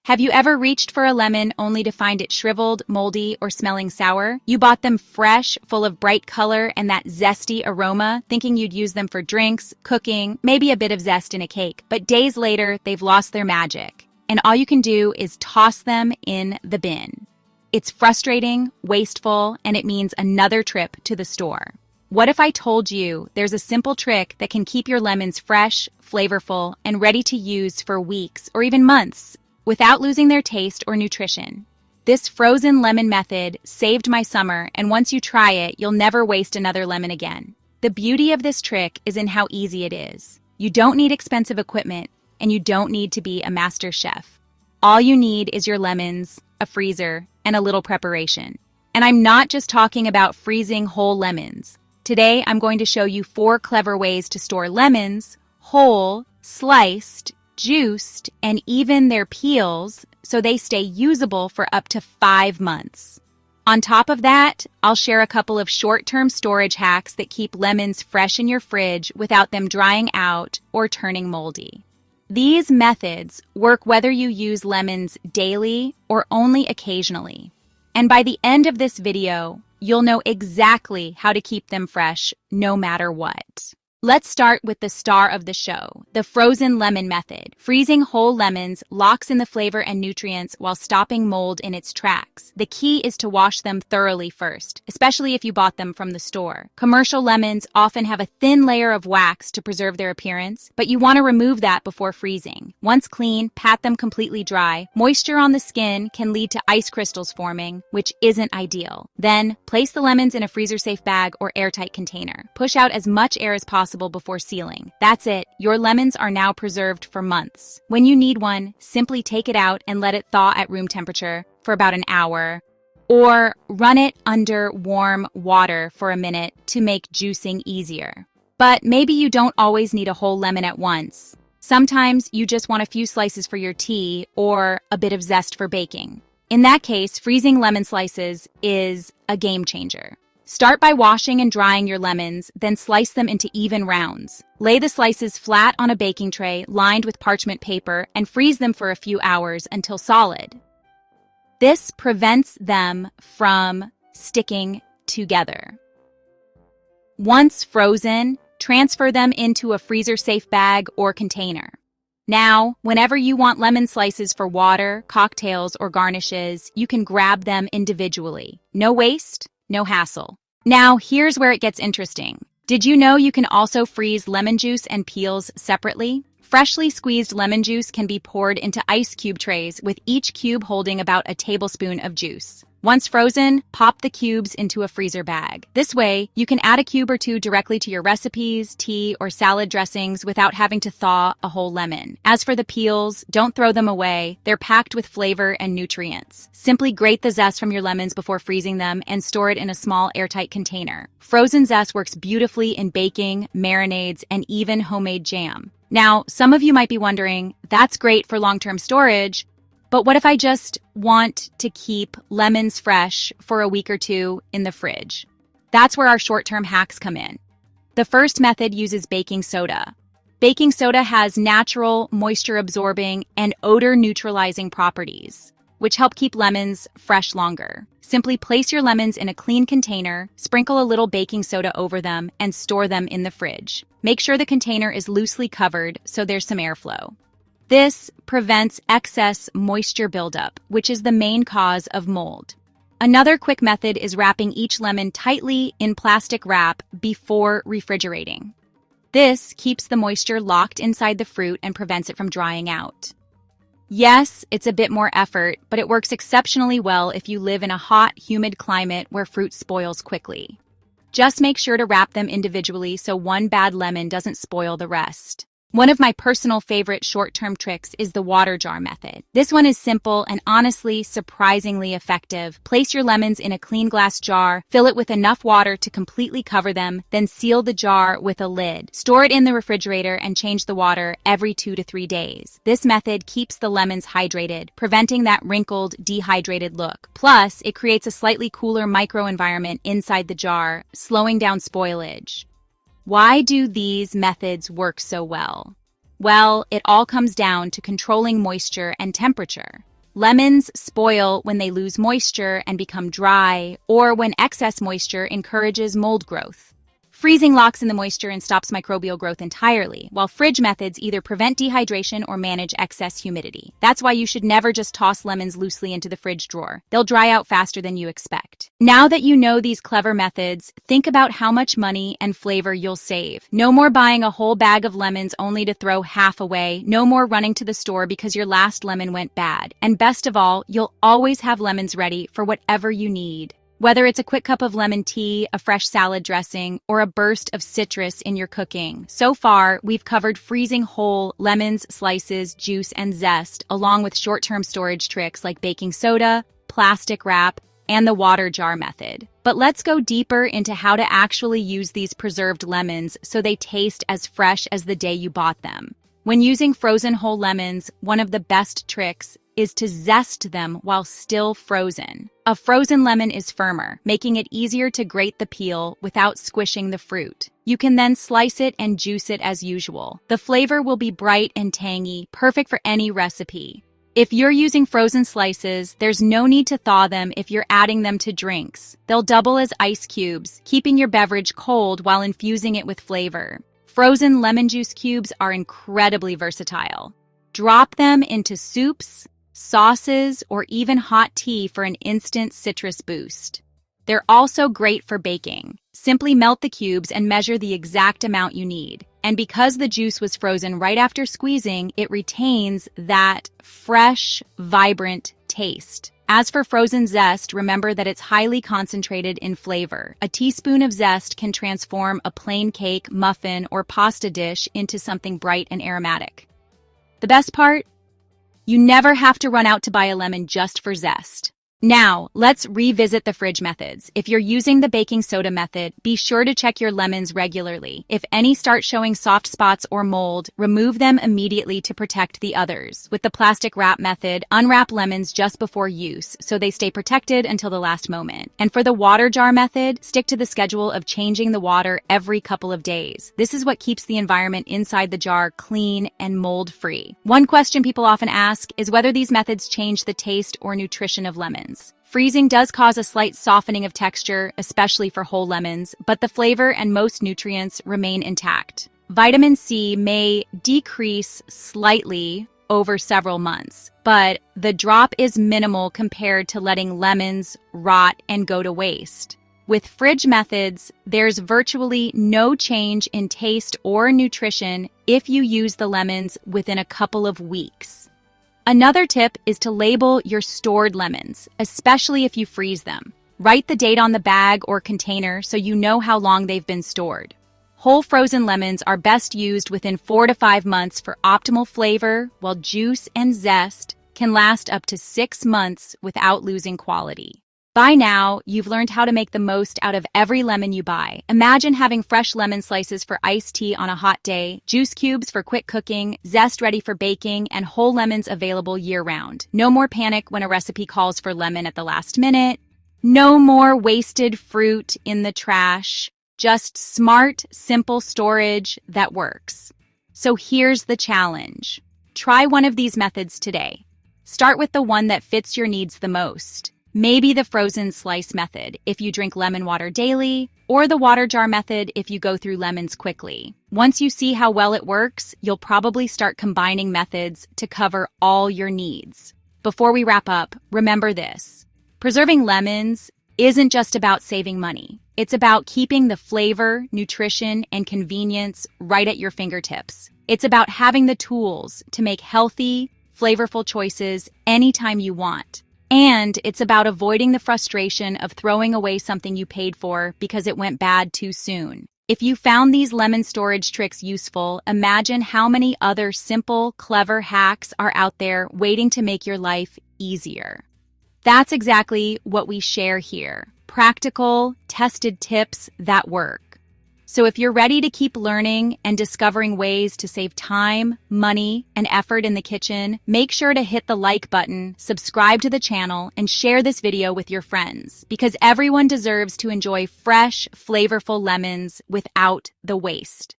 Have you ever reached for a lemon only to find it shriveled, moldy, or smelling sour? You bought them fresh, full of bright color and that zesty aroma, thinking you'd use them for drinks, cooking, maybe a bit of zest in a cake. But days later, they've lost their magic. And all you can do is toss them in the bin. It's frustrating, wasteful, and it means another trip to the store. What if I told you there's a simple trick that can keep your lemons fresh, flavorful, and ready to use for weeks or even months, without losing their taste or nutrition? This frozen lemon method saved my summer, and once you try it, you'll never waste another lemon again. The beauty of this trick is in how easy it is. You don't need expensive equipment, and you don't need to be a master chef. All you need is your lemons, a freezer, and a little preparation. And I'm not just talking about freezing whole lemons. Today, I'm going to show you 4 clever ways to store lemons, whole, sliced, juiced, and even their peels, so they stay usable for up to 5 months. On top of that, I'll share a couple of short-term storage hacks that keep lemons fresh in your fridge without them drying out or turning moldy. These methods work whether you use lemons daily or only occasionally. And by the end of this video, you'll know exactly how to keep them fresh no matter what. Let's start with the star of the show, the frozen lemon method. Freezing whole lemons locks in the flavor and nutrients while stopping mold in its tracks. The key is to wash them thoroughly first, especially if you bought them from the store. Commercial lemons often have a thin layer of wax to preserve their appearance, but you want to remove that before freezing. Once clean, pat them completely dry. Moisture on the skin can lead to ice crystals forming, which isn't ideal. Then, place the lemons in a freezer-safe bag or airtight container. Push out as much air as possible before sealing. That's it. Your lemons are now preserved for months. When you need one, simply take it out and let it thaw at room temperature for about an hour, or run it under warm water for a minute to make juicing easier. But maybe you don't always need a whole lemon at once. Sometimes you just want a few slices for your tea or a bit of zest for baking. In that case, freezing lemon slices is a game changer. Start by washing and drying your lemons, then slice them into even rounds. Lay the slices flat on a baking tray lined with parchment paper and freeze them for a few hours until solid. This prevents them from sticking together. Once frozen, transfer them into a freezer-safe bag or container. Now, whenever you want lemon slices for water, cocktails, or garnishes, you can grab them individually. No waste, no hassle. Now, here's where it gets interesting. Did you know you can also freeze lemon juice and peels separately? Freshly squeezed lemon juice can be poured into ice cube trays, with each cube holding about a tablespoon of juice. Once frozen, pop the cubes into a freezer bag. This way, you can add a cube or two directly to your recipes, tea, or salad dressings without having to thaw a whole lemon. As for the peels, don't throw them away. They're packed with flavor and nutrients. Simply grate the zest from your lemons before freezing them and store it in a small airtight container. Frozen zest works beautifully in baking, marinades, and even homemade jam. Now, some of you might be wondering, that's great for long-term storage, but what if I just want to keep lemons fresh for a week or two in the fridge? That's where our short-term hacks come in. The first method uses baking soda. Baking soda has natural, moisture-absorbing, and odor-neutralizing properties, which help keep lemons fresh longer. Simply place your lemons in a clean container, sprinkle a little baking soda over them, and store them in the fridge. Make sure the container is loosely covered so there's some airflow. This prevents excess moisture buildup, which is the main cause of mold. Another quick method is wrapping each lemon tightly in plastic wrap before refrigerating. This keeps the moisture locked inside the fruit and prevents it from drying out. Yes, it's a bit more effort, but it works exceptionally well if you live in a hot, humid climate where fruit spoils quickly. Just make sure to wrap them individually so one bad lemon doesn't spoil the rest. One of my personal favorite short-term tricks is the water jar method. This one is simple and honestly surprisingly effective. Place your lemons in a clean glass jar, fill it with enough water to completely cover them, then seal the jar with a lid. Store it in the refrigerator and change the water every 2 to 3 days. This method keeps the lemons hydrated, preventing that wrinkled, dehydrated look. Plus, it creates a slightly cooler microenvironment inside the jar, slowing down spoilage. Why do these methods work so well? Well, it all comes down to controlling moisture and temperature. Lemons spoil when they lose moisture and become dry, or when excess moisture encourages mold growth. Freezing locks in the moisture and stops microbial growth entirely, while fridge methods either prevent dehydration or manage excess humidity. That's why you should never just toss lemons loosely into the fridge drawer. They'll dry out faster than you expect. Now that you know these clever methods, think about how much money and flavor you'll save. No more buying a whole bag of lemons only to throw half away. No more running to the store because your last lemon went bad. And best of all, you'll always have lemons ready for whatever you need. Whether it's a quick cup of lemon tea, a fresh salad dressing, or a burst of citrus in your cooking. So far, we've covered freezing whole lemons, slices, juice, and zest, along with short-term storage tricks like baking soda, plastic wrap, and the water jar method. But let's go deeper into how to actually use these preserved lemons so they taste as fresh as the day you bought them. When using frozen whole lemons, one of the best tricks is to zest them while still frozen. A frozen lemon is firmer, making it easier to grate the peel without squishing the fruit. You can then slice it and juice it as usual. The flavor will be bright and tangy, perfect for any recipe. If you're using frozen slices, there's no need to thaw them if you're adding them to drinks. They'll double as ice cubes, keeping your beverage cold while infusing it with flavor. Frozen lemon juice cubes are incredibly versatile. Drop them into soups, sauces, or even hot tea for an instant citrus boost. They're also great for baking. Simply melt the cubes and measure the exact amount you need. And because the juice was frozen right after squeezing, it retains that fresh, vibrant taste. As for frozen zest, remember that it's highly concentrated in flavor. A teaspoon of zest can transform a plain cake, muffin, or pasta dish into something bright and aromatic. The best part? You never have to run out to buy a lemon just for zest. Now, let's revisit the fridge methods. If you're using the baking soda method, be sure to check your lemons regularly. If any start showing soft spots or mold, remove them immediately to protect the others. With the plastic wrap method, unwrap lemons just before use, so they stay protected until the last moment. And for the water jar method, stick to the schedule of changing the water every couple of days. This is what keeps the environment inside the jar clean and mold-free. One question people often ask is whether these methods change the taste or nutrition of lemons. Freezing does cause a slight softening of texture, especially for whole lemons, but the flavor and most nutrients remain intact. Vitamin C may decrease slightly over several months, but the drop is minimal compared to letting lemons rot and go to waste. With fridge methods, there's virtually no change in taste or nutrition if you use the lemons within a couple of weeks. Another tip is to label your stored lemons, especially if you freeze them. Write the date on the bag or container so you know how long they've been stored. Whole frozen lemons are best used within 4 to 5 months for optimal flavor, while juice and zest can last up to 6 months without losing quality. By now, you've learned how to make the most out of every lemon you buy. Imagine having fresh lemon slices for iced tea on a hot day, juice cubes for quick cooking, zest ready for baking, and whole lemons available year-round. No more panic when a recipe calls for lemon at the last minute. No more wasted fruit in the trash. Just smart, simple storage that works. So here's the challenge. Try one of these methods today. Start with the one that fits your needs the most. Maybe the frozen slice method if you drink lemon water daily, or the water jar method if you go through lemons quickly. Once you see how well it works, you'll probably start combining methods to cover all your needs. Before we wrap up, remember this. Preserving lemons isn't just about saving money. It's about keeping the flavor, nutrition, and convenience right at your fingertips. It's about having the tools to make healthy, flavorful choices anytime you want. And it's about avoiding the frustration of throwing away something you paid for because it went bad too soon. If you found these lemon storage tricks useful, imagine how many other simple, clever hacks are out there waiting to make your life easier. That's exactly what we share here. Practical, tested tips that work. So if you're ready to keep learning and discovering ways to save time, money, and effort in the kitchen, make sure to hit the like button, subscribe to the channel, and share this video with your friends, because everyone deserves to enjoy fresh, flavorful lemons without the waste.